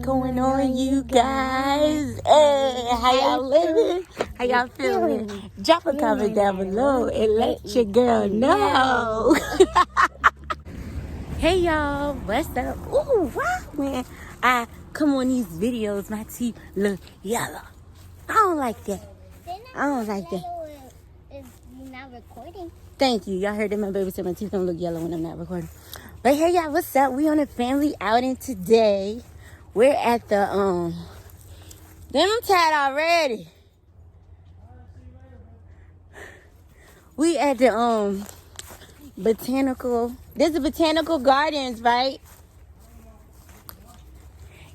going on, you guys? Hey, how y'all living? How y'all feeling? Drop a comment down below and let your girl know. Hey y'all, what's up? Ooh, wow, man. I come on these videos, my teeth look yellow. I don't like that. I don't like that. If you're not recording. Thank you. Y'all heard that my baby said my teeth don't look yellow when I'm not recording. But hey y'all, what's up? We on a family outing today. We're at the damn, I'm tired already. We at the Botanical. This is Botanical Gardens, right?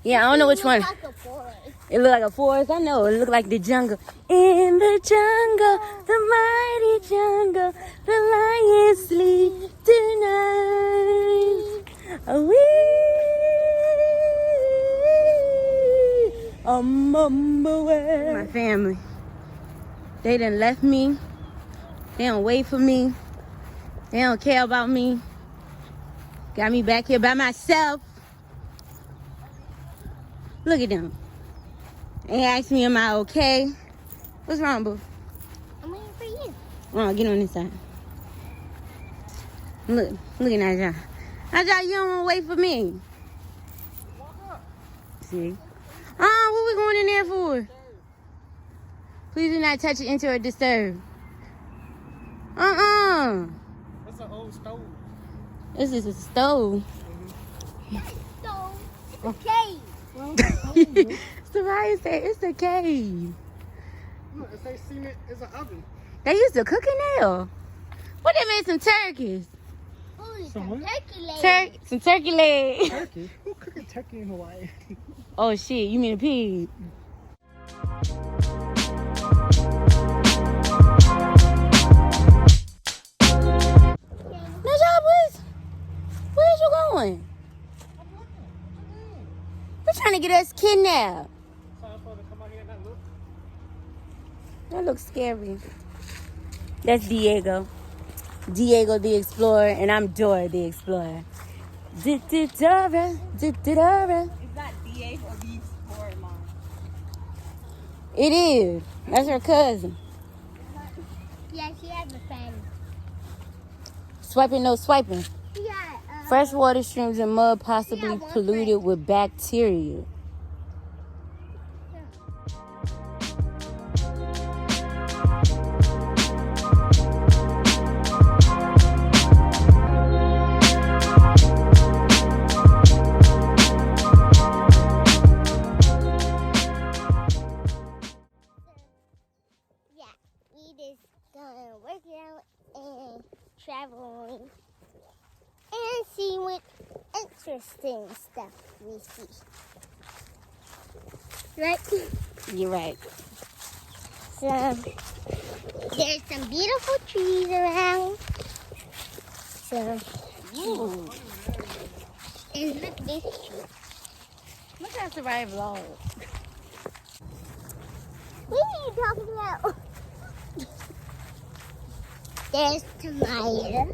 Yeah, I don't know which one. Like a forest. It look like a forest. I know. It look like the jungle. In the jungle, the mighty jungle, the lions sleep tonight. I'm on my way. My family. They done left me. They don't wait for me. They don't care about me. Got me back here by myself. Look at them. They asked me, am I okay? What's wrong, boo? I'm waiting for you. Oh, get on this side. Look at Naja. Naja, you don't want to wait for me. See? What we going in there for? Please do not touch it, enter, or disturb. That's an old stove. This is a stove. So, it's a cave. Soraya said it's a cave. Look, it say cement is an oven. They used to cook in there. What they made some turkeys? Ooh, Some what? turkey legs. Some turkey legs. Turkey? Who cooking turkey in Hawaii? Oh shit, you mean a pig? Naja, please. Where's you going? We're trying to get us kidnapped. So I'm supposed to come out here and not look? That looks scary. That's Diego. Diego the Explorer, and I'm Dora the Explorer. Dora. Is that Diego or the Explorer, Mom? It is. That's her cousin. Yeah, she has a friend. Swiping, no swiping. Yeah. Freshwater streams and mud possibly Yeah, one polluted friend. with bacteria. Yeah, we just gonna work it out and traveling and see what interesting stuff we see. Right? You're right. So, there's some beautiful trees around. So, Ooh. and look this tree. Look at Soraya vlog. What are you talking about? There's Tamaya.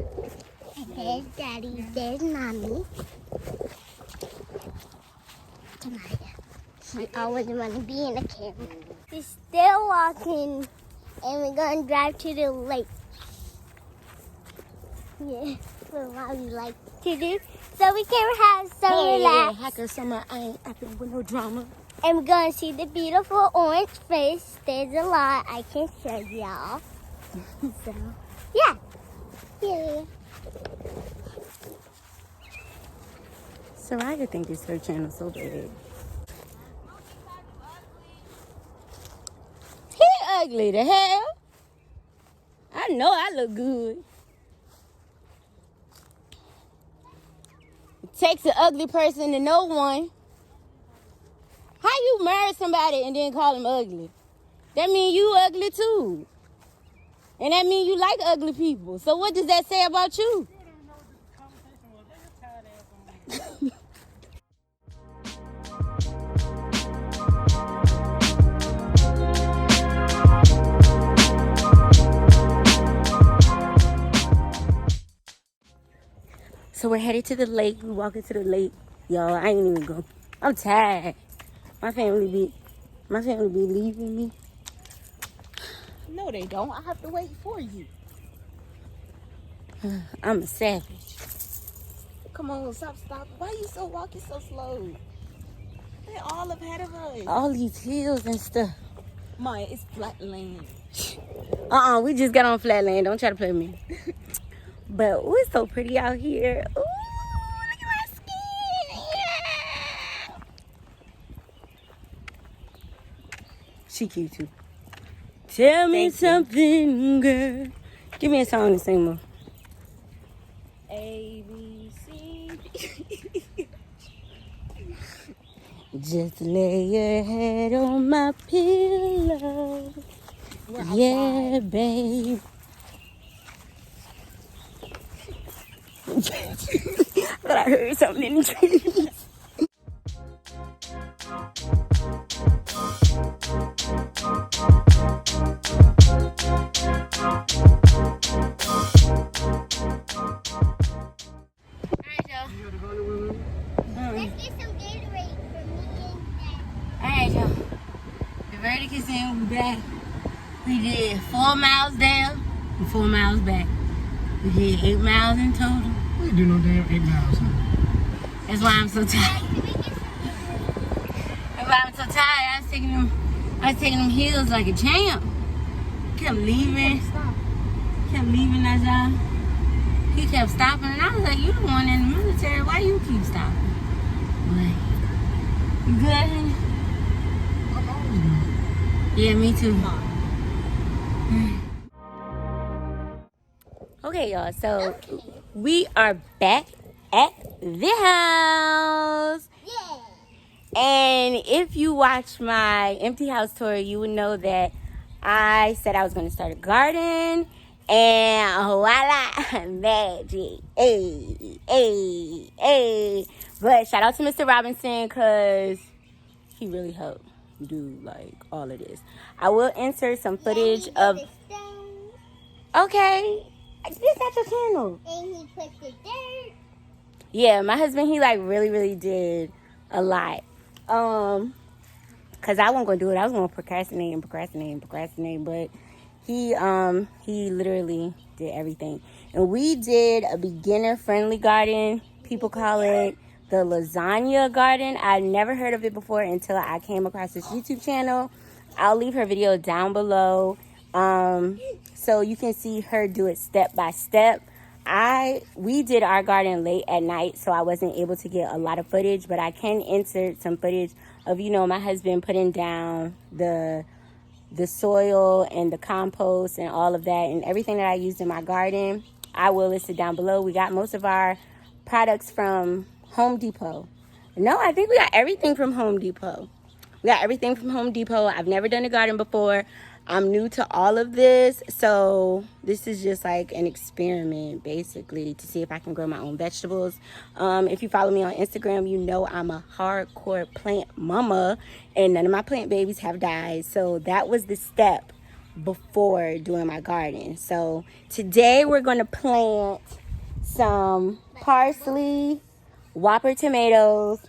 There's Daddy. There's Mommy. Tamaya. She always want to be in the camera. We're still walking, and we're going to drive to the lake. Yeah, that's what we like to do. So we can have some relax. Hacker summer, I ain't acting with no drama. And we're going to see the beautiful orange fish. There's a lot I can show y'all. So, yeah. Yeah. Soraya think it's her channel so bad. He ugly, the hell. I know I look good. It takes an ugly person to know one. How you marry somebody and then call him ugly? That mean you ugly too. And that mean you like ugly people. So what does that say about you? So we're headed to the lake. We walking to the lake. Y'all, I ain't even go. I'm tired. My family be leaving me. No, they don't. I have to wait for you. I'm a savage. Come on, stop. Why you so walking so slow? They're all ahead of us. All these hills and stuff. Maya, it's flat land. We just got on flat land. Don't try to play with me. But ooh, it's so pretty out here. Ooh, look at my skin. Yeah. She cute too. Tell me something, girl. Give me a song to sing more. A, B, C, D. Just lay your head on my pillow. Yeah, babe. But I heard something in the trees. Let's get some Gatorade for me and Dad. Alright, y'all. The verdict is in. We back. We did 4 miles down and 4 miles back. We did 8 miles in total. We ain't do no damn 8 miles. Huh? That's why I'm so tired. Can we get some Gatorade? That's why I'm so tired. I was taking them hills like a champ. Kept leaving that y'all. He kept stopping, and I was like, "You the one in the military. Why you keep stopping?" Like, you good, honey? I'm always good. Yeah, me too. Okay, y'all. So we are back at the house. Yeah. And if you watch my empty house tour, you would know that I said I was going to start a garden. And voila, magic. Hey. But shout out to Mr. Robinson because he really helped do like all of this. I will insert some footage of... Okay. This not your channel. And he put the dirt. Yeah, my husband, he like really did a lot. Cause I wasn't gonna do it. I was gonna procrastinate, but he literally did everything. And we did a beginner friendly garden. People call it the lasagna garden. I never heard of it before until I came across this YouTube channel. I'll leave her video down below. So you can see her do it step by step. We did our garden late at night, so I wasn't able to get a lot of footage, but I can insert some footage of, my husband putting down the soil and the compost and all of that and everything that I used in my garden. I will list it down below. We got most of our products from Home Depot. No, I think we got everything from Home Depot. I've never done a garden before. I'm new to all of this, so this is just like an experiment, basically, to see if I can grow my own vegetables. If you follow me on Instagram, you know I'm a hardcore plant mama, and none of my plant babies have died. So that was the step before doing my garden. So today we're going to plant some parsley, Whopper tomatoes,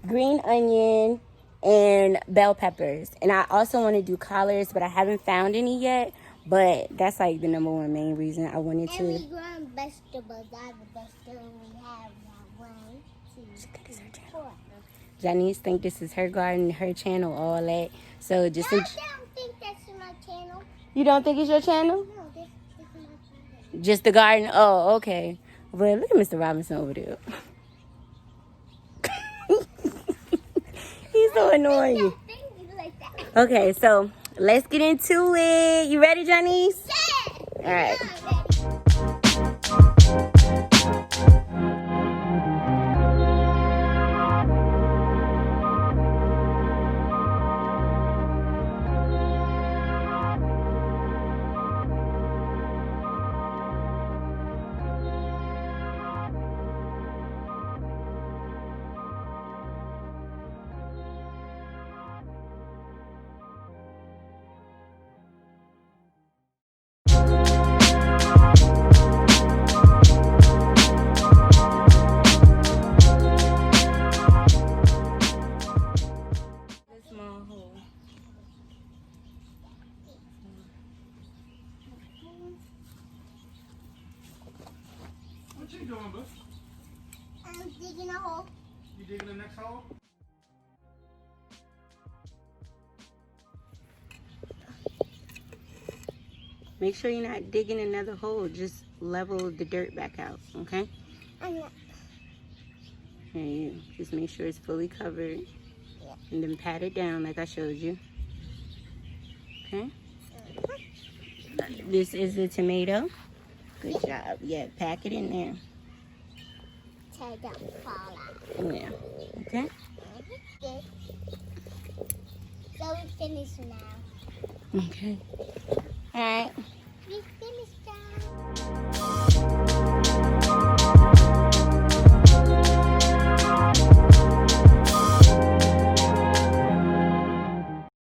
green onion, and bell peppers. And I also want to do collards, but I haven't found any yet. But that's like the number one main reason I wanted to. And we grow vegetables. All the vegetables we have. 1, 2, 3, 4. Shanise think this is her garden, her channel, all that. So just... I don't think that's my channel. You don't think it's your channel? No, this is my channel. Just the garden? Oh, okay. But look at Mr. Robinson over there. He's so annoying. Okay, so let's get into it. You ready, Shanise? Yeah. All right. you doing, bud? I'm digging a hole. You digging the next hole? Make sure you're not digging another hole. Just level the dirt back out, okay? I'm not. There you just make sure it's fully covered. And then pat it down like I showed you. Okay? This is the tomato. Good job. Yeah, pack it in there. So it don't fall out. Yeah. Okay? Good. So we finished now. Okay. All right.